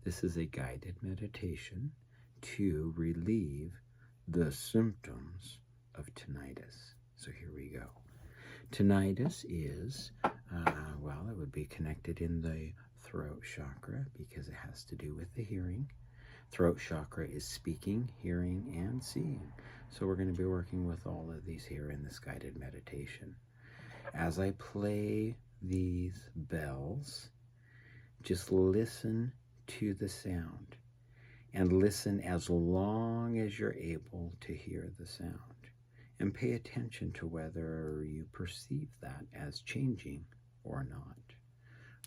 This is a guided meditation to relieve the symptoms of tinnitus. So here we go. Tinnitus is, well, it would be connected in the throat chakra because it has to do with the hearing. Throat chakra is speaking, hearing, and seeing. So we're going to be working with all of these here in this guided meditation. As I play these bells, just listen to the sound and listen as long as you're able to hear the sound. And pay attention to whether you perceive that as changing or not.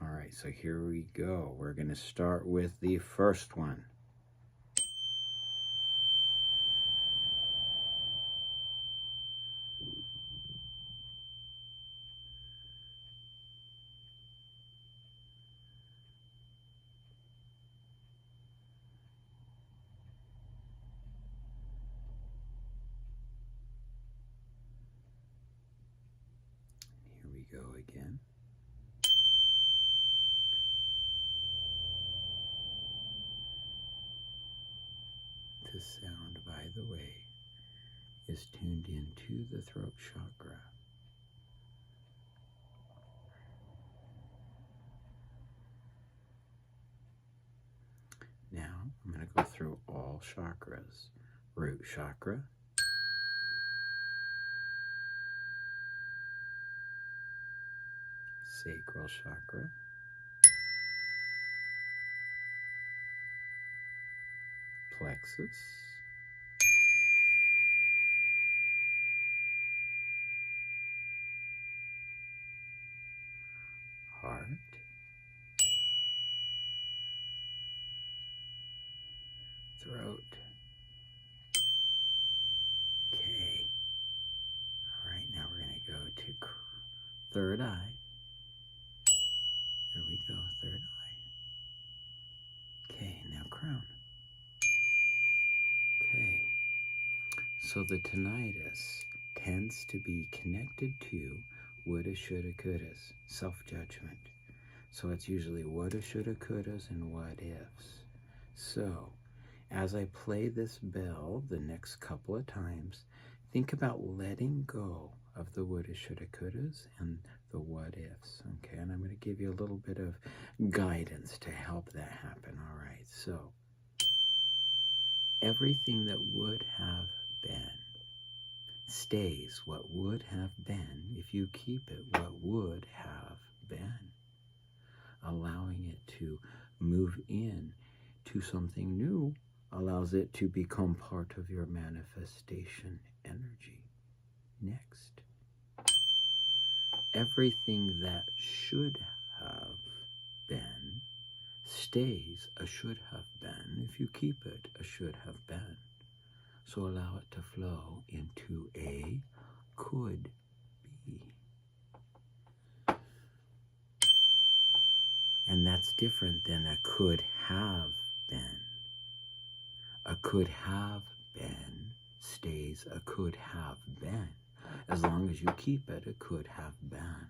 All right, so here we go. We're going to start with the first one. Here we go again. The sound, by the way, is tuned into the throat chakra. Now, I'm going to go through all chakras. Root chakra, sacral chakra, plexus, heart, throat. Okay. All right, now we're going to go to third eye. Here we go, third eye. Okay, now crown. Okay. So the tinnitus tends to be connected to woulda, shoulda, couldas, self-judgment. So it's usually woulda, shoulda, couldas, and what ifs. So as I play this bell the next couple of times, think about letting go of the woulda, shoulda, couldas and the what ifs. Okay, and I'm going to give you a little bit of guidance to help that happen. All right, so everything that would have been stays what would have been if you keep it what would have been. Allowing it to move in to something new allows it to become part of your manifestation energy. Next, everything that should have been stays a should have been if you keep it a should have been. So allow it to flow into a could be. And that's different than a could have been. A could have been stays a could have been as long as you keep it a could have been.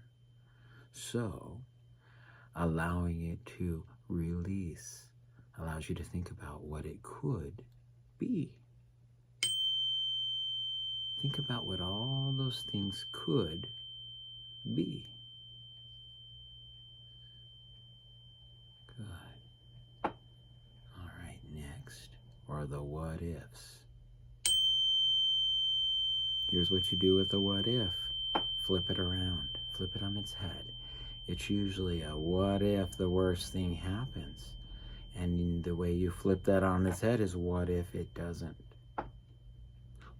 So allowing it to release allows you to think about what it could be. Think about what all those things could be. Good. All right, next are the what ifs. Here's what you do with the what if. Flip it around. Flip it on its head. It's usually a what if the worst thing happens. And the way you flip that on its head is what if it doesn't?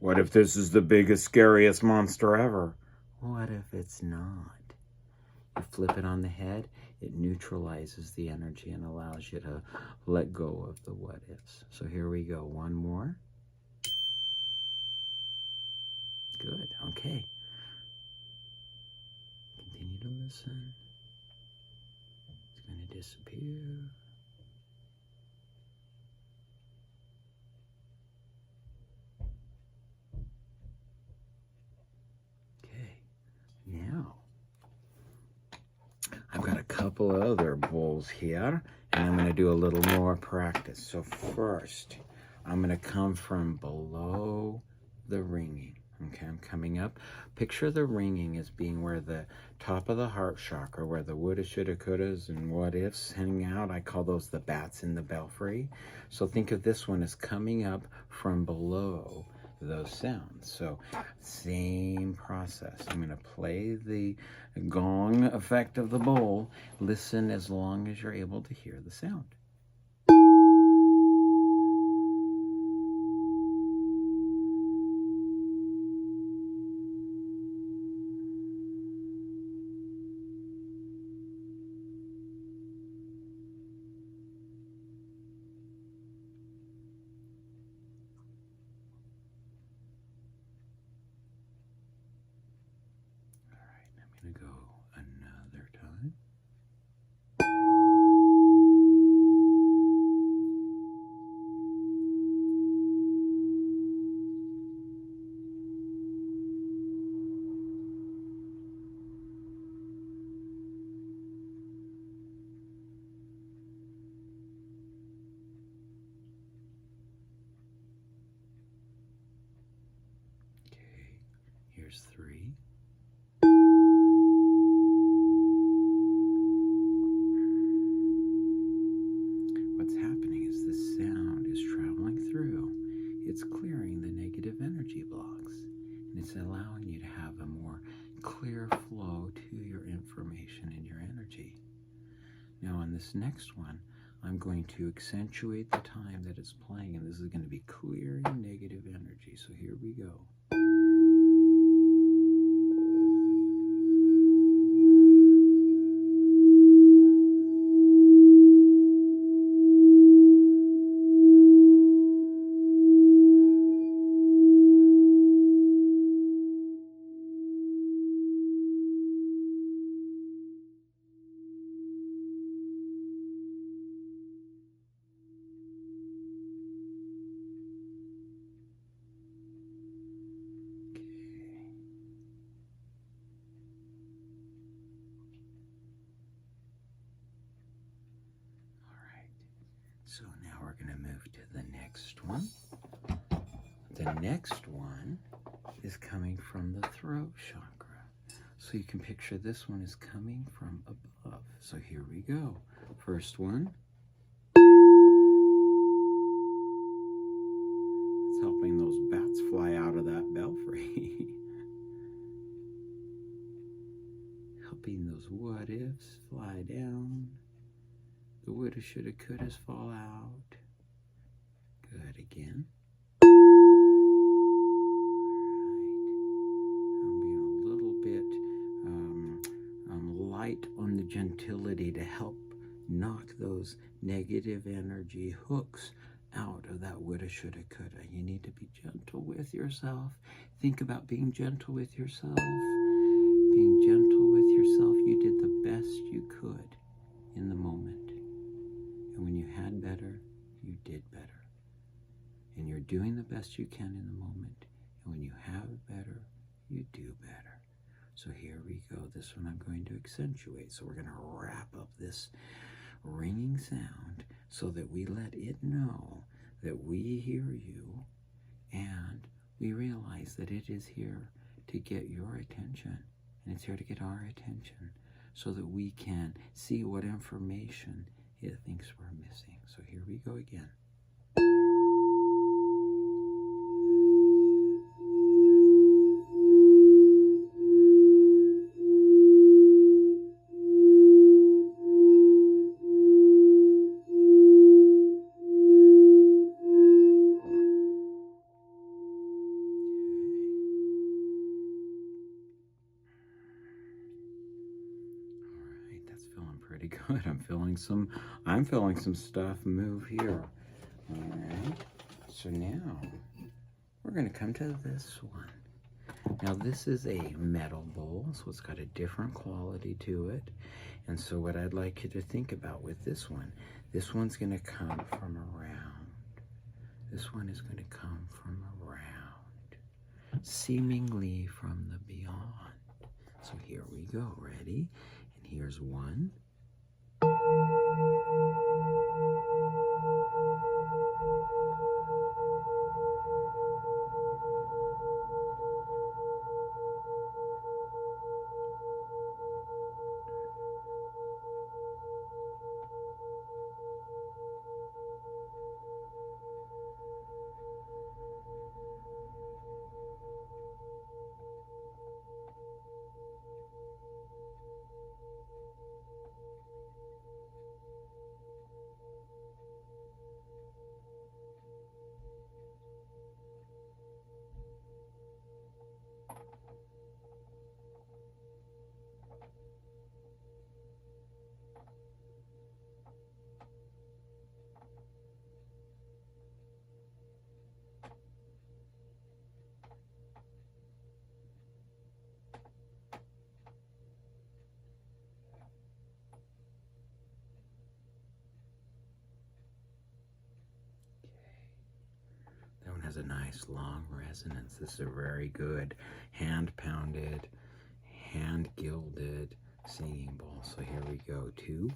What if this is the biggest, scariest monster ever? What if it's not? You flip it on the head, it neutralizes the energy and allows you to let go of the what ifs. So here we go. One more. Good. Okay. Continue to listen. It's going to disappear. Okay. Now, I've got a couple other bowls here, And I'm going to do a little more practice. So first, I'm going to come from below the ringing. Okay, I'm coming up. Picture the ringing as being where the top of the heart chakra, where the woulda, shoulda, couldas, and what ifs hang out. I call those the bats in the belfry. So think of this one as coming up from below those sounds. So same process. I'm going to play the gong effect of the bowl. Listen as long as you're able to hear the sound. I'm going to go another time. Okay, here's 3. What's happening is the sound is traveling through. It's clearing the negative energy blocks, and it's allowing you to have a more clear flow to your information and your energy. Now on this next one, I'm going to accentuate the time that it's playing, and this is going to be clearing negative energy. So here we go. So now we're going to move to the next one. The next one is coming from the throat chakra. So you can picture this one is coming from above. So here we go. First one. It's helping those bats fly out of that belfry. Helping those what ifs fly down. The woulda, shoulda, couldas fall out. Good, again. All right. I'm being a little bit light on the gentility to help knock those negative energy hooks out of that woulda, shoulda, coulda. You need to be gentle with yourself. Think about being gentle with yourself. Being gentle with yourself. You did the best you could in the moment. And when you had better, you did better. And you're doing the best you can in the moment. And when you have better, you do better. So here we go. This one I'm going to accentuate. So we're going to wrap up this ringing sound so that we let it know that we hear you and we realize that it is here to get your attention. And it's here to get our attention so that we can see what information it thinks we're missing. So here we go again. Pretty good. I'm feeling some stuff move here. All right. So now we're going to come to this one. Now this is a metal bowl, so it's got a different quality to it. And so what I'd like you to think about with this one's going to come from around. This one is going to come from around, seemingly from the beyond. So here we go. Ready? And here's 1. has a nice long resonance. This is a very good hand-pounded, hand-gilded singing bowl. So here we go. 2.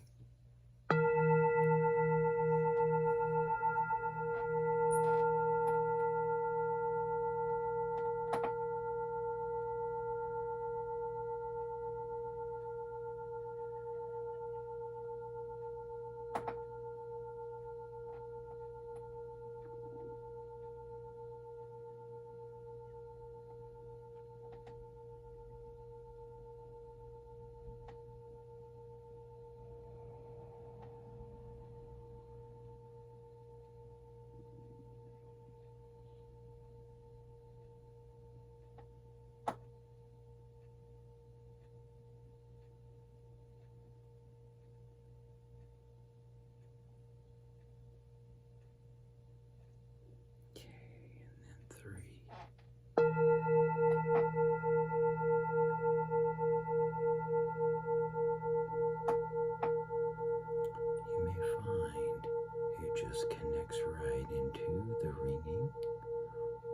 Just connects right into the ringing,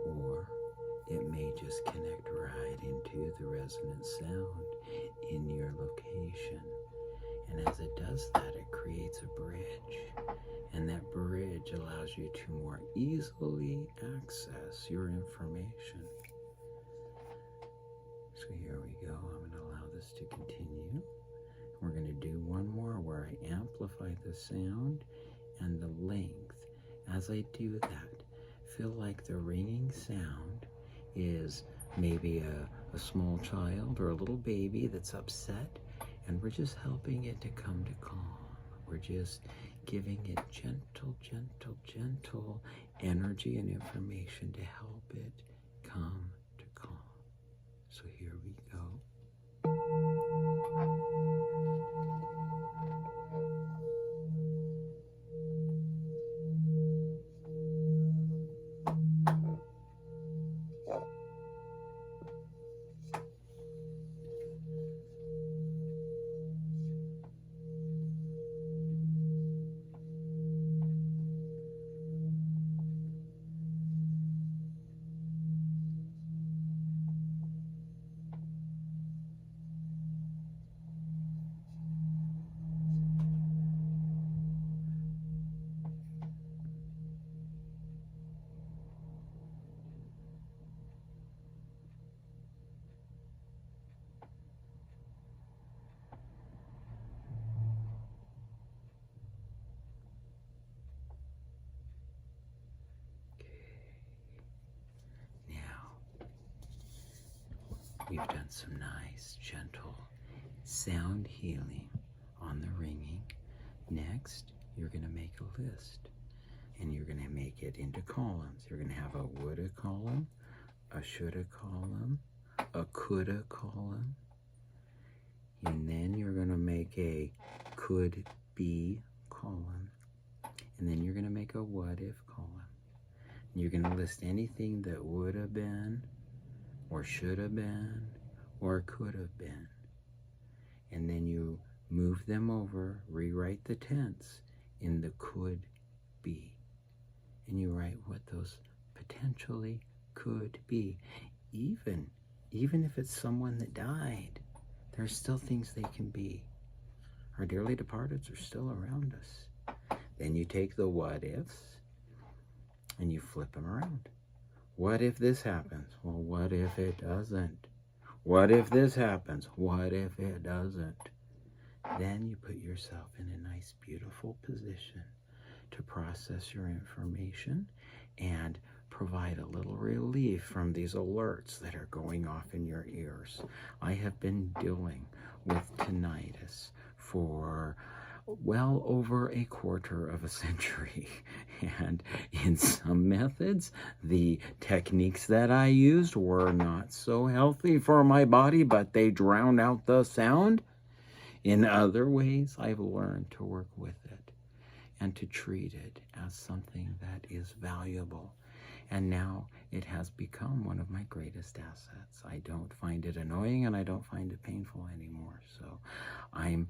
or it may just connect right into the resonant sound in your location. And as it does that, it creates a bridge, and that bridge allows you to more easily access your information. So here we go. I'm going to allow this to continue. We're going to do one more where I amplify the sound and the length. As I do that, feel like the ringing sound is maybe a small child or a little baby that's upset, and we're just helping it to come to calm. We're just giving it gentle, gentle, gentle energy and information to help it come to calm. So here we go. We've done some nice, gentle sound healing on the ringing. Next, you're going to make a list, and you're going to make it into columns. You're going to have a woulda column, a shoulda column, a coulda column, and then you're going to make a could be column, and then you're going to make a what if column. And you're going to list anything that would have been, or should have been, or could have been. And then you move them over, rewrite the tense in the could be. And you write what those potentially could be. Even if it's someone that died, there's still things they can be. Our dearly departeds are still around us. Then you take the what ifs and you flip them around. What if this happens? Well, what if it doesn't? What if this happens? What if it doesn't? Then you put yourself in a nice, beautiful position to process your information and provide a little relief from these alerts that are going off in your ears. I have been dealing with tinnitus for well over a quarter of a century. And in some methods, the techniques that I used were not so healthy for my body, but they drowned out the sound. In other ways, I've learned to work with it and to treat it as something that is valuable. And now it has become one of my greatest assets. I don't find it annoying and I don't find it painful anymore. So I'm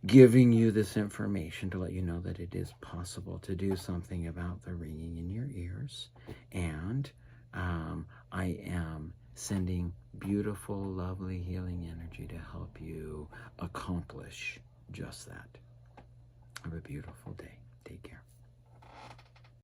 giving you this information to let you know that it is possible to do something about the ringing in your ears. And I am sending beautiful, lovely, healing energy to help you accomplish just that. Have a beautiful day.